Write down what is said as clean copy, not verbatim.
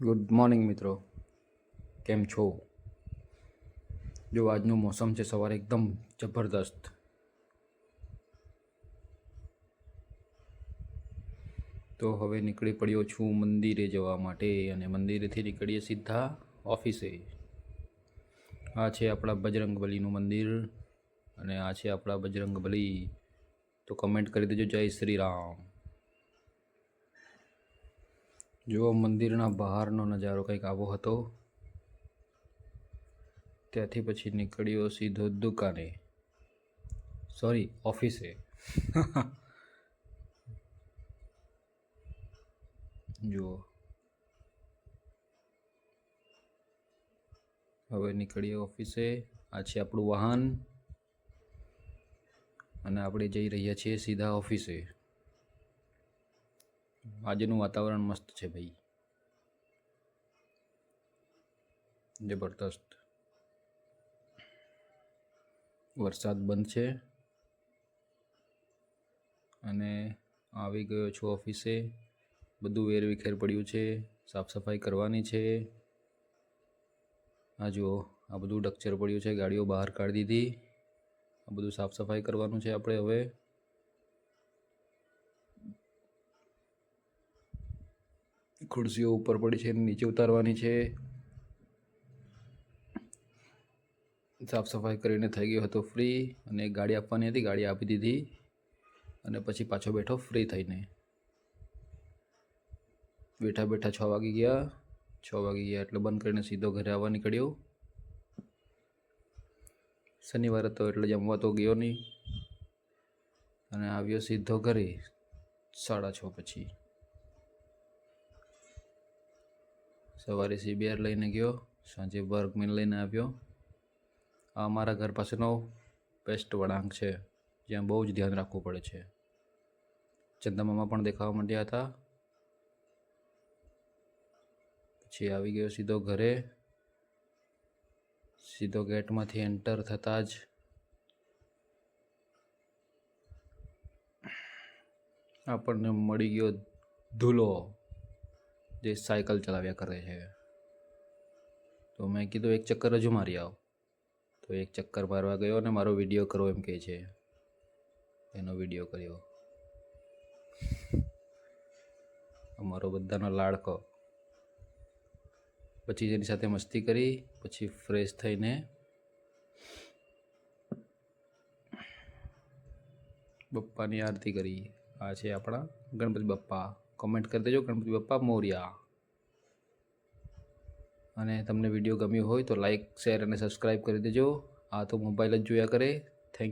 Good morning મિત્રો, કેમ છો? જો આજનું મોસમ છે સવારે એકદમ જબરદસ્ત. તો હવે નીકળી પડ્યો છું મંદિરે જવા માટે અને મંદિરેથી નીકળીએ સીધા ઓફિસે. આ છે આપણા બજરંગબલીનું મંદિર અને આ છે આપણા બજરંગબલી. તો કમેન્ટ કરી દેજો જય શ્રી રામ. જો મંદિરના બહારનો નજારો કંઈક આવો હતો. ત્યાંથી પછી નીકળ્યો સીધો દુકાને, સોરી ઓફિસે. જુઓ, હવે નીકળીએ ઓફિસે. આ છે આપણું વાહન અને આપણે જઈ રહ્યા છીએ સીધા ઓફિસે. આજનું વાતાવરણ મસ્ત છે ભાઈ, જબરદસ્ત. વરસાદ બંધ છે અને આવી ગયો છું ઓફિસે. બધું વેરવિખેર પડ્યું છે, સાફ સફાઈ કરવાની છે. આ જુઓ, આ બધું ડક્ચર પડ્યું છે, ગાડીઓ બહાર કાઢી દીધી. આ બધું સાફ સફાઈ કરવાનું છે આપણે હવે. ખુરશીઓ ઉપર પડી છે, નીચે ઉતારવાની છે. સાફ સફાઈ કરીને થઈ ગયો હતો ફ્રી અને એક ગાડી આપવાની હતી, ગાડી આપી દીધી અને પછી પાછો બેઠો ફ્રી થઈને. બેઠા બેઠા 6 વાગી ગયા. 6 વાગી ગયા એટલે બંધ કરીને સીધો ઘરે આવવા નીકળ્યો. શનિવાર હતો એટલે જમવા તો ગયો નહીં અને આવ્યો સીધો ઘરે 6:30 પછી. સવારે CBR લઈને ગયો, સાંજે વર્કમેન લઈને આવ્યો. આ અમારા ઘર પાસેનો બેસ્ટ વળાંક છે, જ્યાં બહુ જ ધ્યાન રાખવું પડે છે. ચંદા મામા પણ દેખાવા માંડ્યા હતા. પછી આવી ગયો સીધો ઘરે. સીધો ગેટમાંથી એન્ટર થતાં જ આપણને મળી ગયો ધૂલો, જે સાયકલ ચલાવ્યા કરે છે. તો મેં કીધું એક ચક્કર હજુ મારી આવો. તો એક ચક્કર મારવા ગયો અને મારો વિડીયો કરો એમ કહે છે. એનો વિડીયો કર્યો. અમારો બધાનો લાડકો. પછી જેની સાથે મસ્તી કરી, પછી ફ્રેશ થઈને બપ્પાની આરતી કરી. આ છે આપણા ગણપતિ બપ્પા. કોમેન્ટ કરી દેજો ગણપતિ બપ્પા મોર્યા. અને તમને વિડીયો ગમ્યો હોય તો લાઈક, શેર અને સબસ્ક્રાઈબ કરી દેજો. આ તો મોબાઈલ જ જોયા કરે. Thank you.